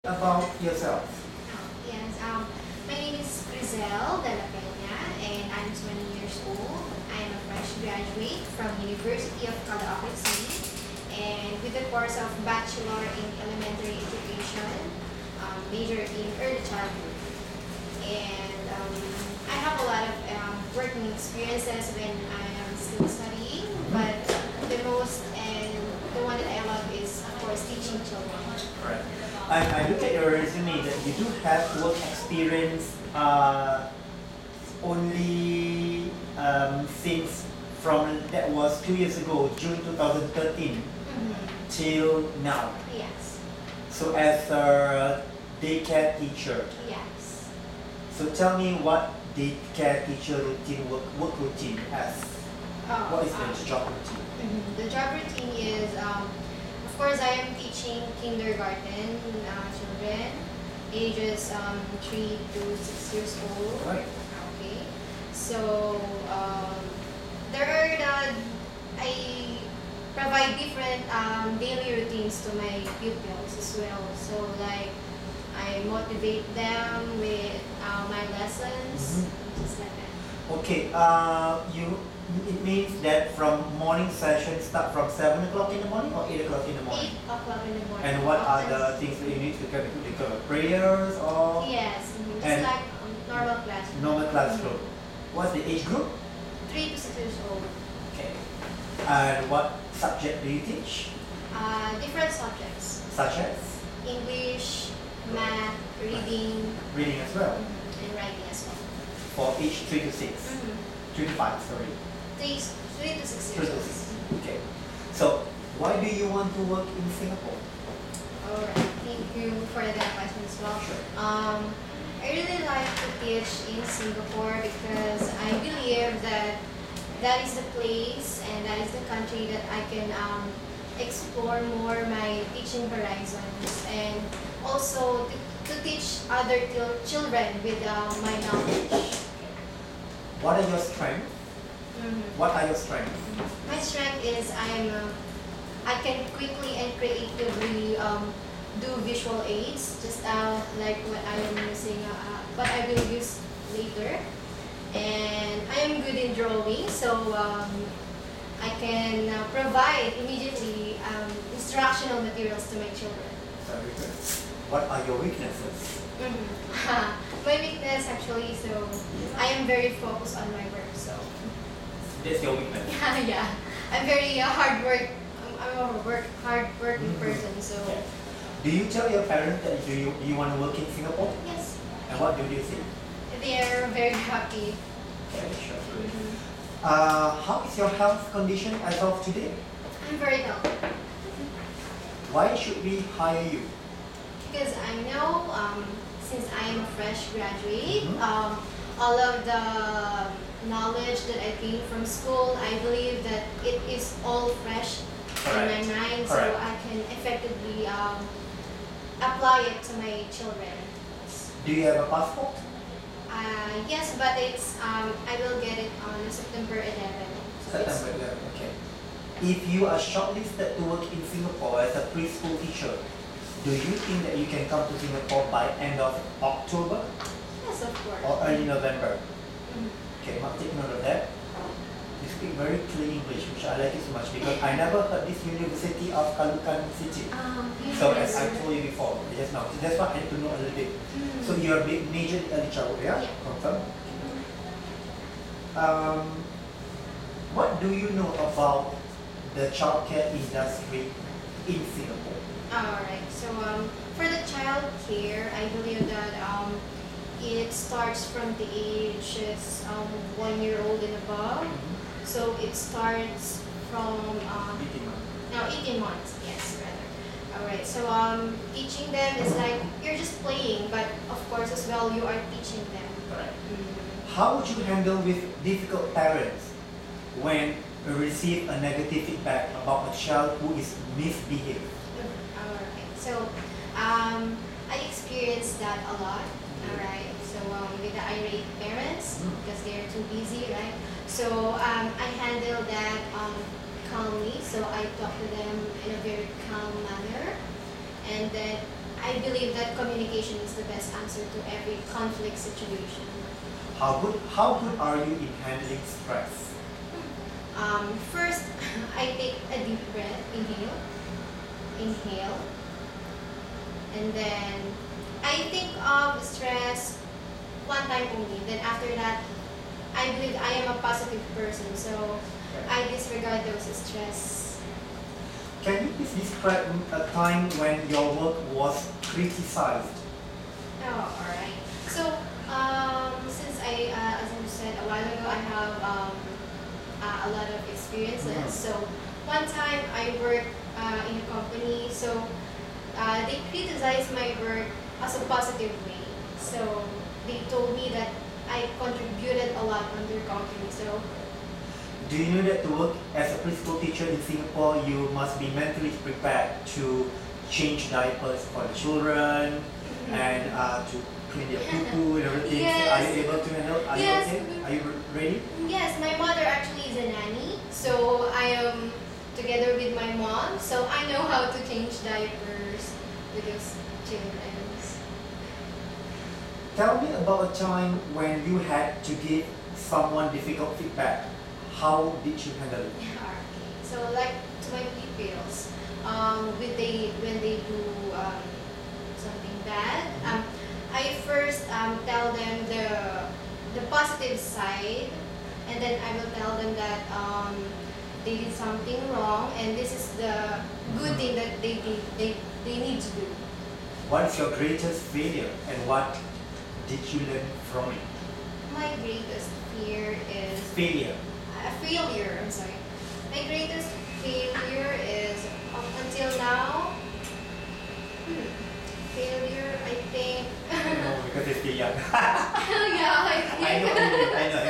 About yourself. Yes, my name is Krizelle Dela, and I'm 20 years old. I'm a fresh graduate from University of Caloocan City, and with the course of Bachelor in Elementary Education, major in Early Childhood. And I have a lot of working experiences when I am still studying, but the most and the one that I love is, of course, teaching children. Right. I look at your resume that you do have work experience only since from that was 2 years ago, June 2013, till now. Yes. So as a daycare teacher. Yes. So tell me what daycare teacher routine work routine has. What is the job routine? The job routine is, of course, I am teaching kindergarten children, ages 3 to 6 years old. Right. Okay. So there are I provide different daily routines to my pupils as well. So like I motivate them with my lessons, just like that. Okay, it means that from morning session start from 7 o'clock in the morning or 8 o'clock in the morning? 8 o'clock in the morning. And what are the things that you need to do? Prayers or? Yes, just And like normal classroom. normal classroom. What's the age group? 3 to 6 years old. Okay. And what subject do you teach? Different subjects. Such as? English, math, reading, Reading as well. and writing as well. For age 3 to 6. 3 to 5, sorry. 3 to 6 3 years to old. 6. Okay. So, why do you want to work in Singapore? Alright, thank you for that question as well. Sure. I really like to teach in Singapore because I believe that that is the place and that is the country that I can explore more my teaching horizons and also to teach other children with my knowledge. What are your strengths? What are your strengths? My strength is I can quickly and creatively do visual aids, just like what I am using, what I will use later. And I am good in drawing, so I can provide immediately instructional materials to my children. Very good. What are your weaknesses? My weakness actually, so I am very focused on my work, so. That's your weakness. Yeah, I'm very hard work. I'm a hard working person, so. Okay. Do you tell your parents that you want to work in Singapore? Yes. And what do they say? They are very happy. Okay, sure. How is your health condition as of today? I'm very healthy. Why should we hire you? Because I know, since I am a fresh graduate, all of the knowledge that I gained from school, I believe that it is all fresh in my mind, so I can effectively apply it to my children. Do you have a passport? Yes, but it's I will get it on September 11. So September 11, okay. If you are shortlisted to work in Singapore as a preschool teacher, do you think that you can come to Singapore by end of October yes, of course. or early November? Okay, Mark, take note of that. You speak very clear English, which I like it so much because I never heard this University of Caloocan City. So as I told you before, just now. So that's why I need to know a little bit. So you're a major in early childhood, yeah? Yeah. Confirm? What do you know about the childcare industry in Singapore? Alright, so for the child care, I believe that it starts from the ages 1 year old and above. So it starts from 18 months. now 18 months, yes, rather. Alright, so teaching them is like you're just playing, but of course as well you are teaching them. Correct. How would you handle with difficult parents when you receive a negative feedback about a child who is misbehaved? Alright, so I experienced that a lot. Alright, so with the irate parents because they're too busy, right? So I handle that calmly. So I talk to them in a very calm manner, and then I believe that communication is the best answer to every conflict situation. How good are you in handling stress? First, I take a deep breath, inhale, and then I think of stress one time only. Then after that, I believe I am a positive person, so I disregard those stress. Can you please describe a time when your work was criticized? Oh, alright. So, since as I said a while ago, I have a lot of experiences. So, one time I worked in a company, so they criticized my work as a positive way. So, they told me that I contributed a lot on their company. So, do you know that to work as a preschool teacher in Singapore, you must be mentally prepared to change diapers for the children and to clean their poo and everything? Yes. So are you able to handle? Are Yes. you okay? Are you ready? Yes, my mother actually is a nanny, so I am together with my mom, so I know how to change diapers with those children. Tell me about a time when you had to give someone difficult feedback. How did you handle it? Okay. So like to my pupils, when they do something bad, I first tell them the positive side, and then I will tell them that they did something wrong, and this is the good thing that they need to do. What is your greatest failure, and what did you learn from it? My greatest fear is Failure. Failure. I'm sorry. My greatest failure is up until now. Failure, I think. No, because you're still young. Yeah, I think. I know.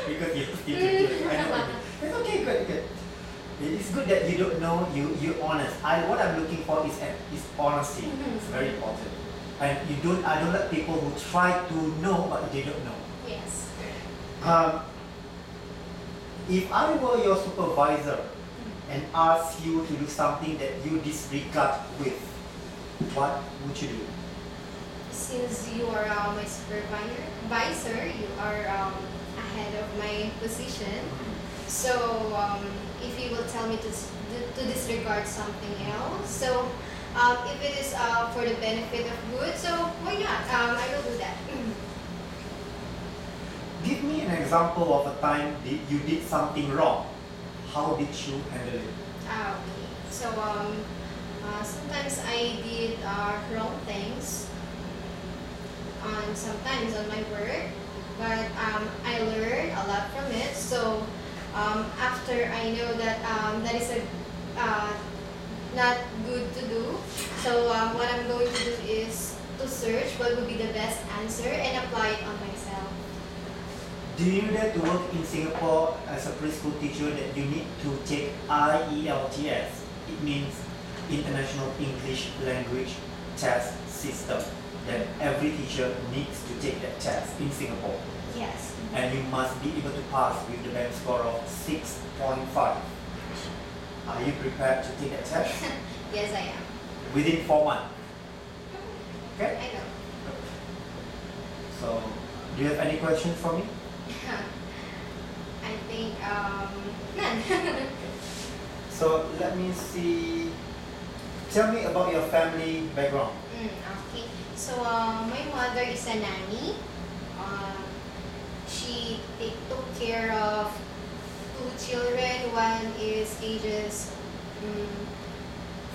Because you're still young. I know. It's okay, good. It's good that you don't know, you're honest. What I'm looking for is honesty. It's very important. And I don't like people who try to know but they don't know. Yes. If I were your supervisor and asked you to do something that you disregard with, what would you do? Since you are my supervisor, you are ahead of my position. So if you will tell me to disregard something else, so if it is for the benefit of good, so why not? I will do that. Give me an example of a time you did something wrong. How did you handle it? Okay. So sometimes I did wrong things sometimes on my work, but I learned a lot from it. So after I know that that is not good to do, so what I'm going to do is to search what would be the best answer and apply it on myself. Do you know that to work in Singapore as a preschool teacher that you need to take IELTS? It means International English Language Test System. That every teacher needs to take that test in Singapore. Yes. And you must be able to pass with the band score of 6.5. Are you prepared to take that test? Yes, I am. Within 4 months. Okay? I know. So, do you have any questions for me? I think none. So, let me see. Tell me about your family background. Okay. So, my mother is a nanny. She took care of 2 children. One is ages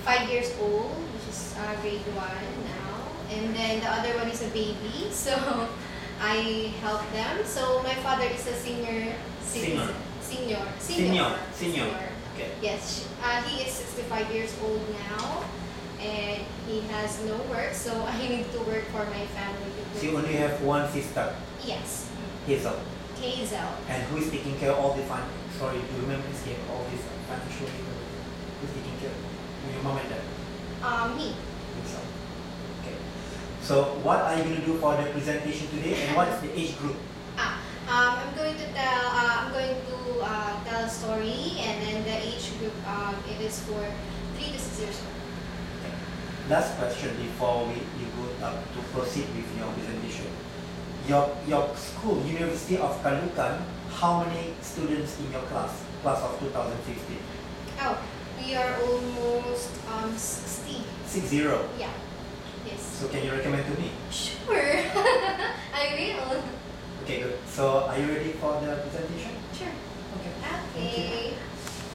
5 years old, which is grade 1 now. And then the other one is a baby. So, I help them. So, my father is a senior citizen. Senior. Okay. Yes, he is 65 years old now, and he has no work, so I need to work for my family. So you only have one sister, Yes, Hazel. Krizelle. And who is taking care of all the sorry, do you remember all this financial? Who's taking care of your mom and dad? Me. Hazel. Okay. So what are you going to do for the presentation today, and what is the age group? I'm going to tell a story, and then the age group it is for 3 to 6 years old. Okay. last question before you go to proceed with your presentation. Your school, University of Caloocan, how many students in your class of 2015? Oh, we are almost 60. 60? Yeah. Yes. So can you recommend to me? Sure. I will. Okay, good. So are you ready for the presentation?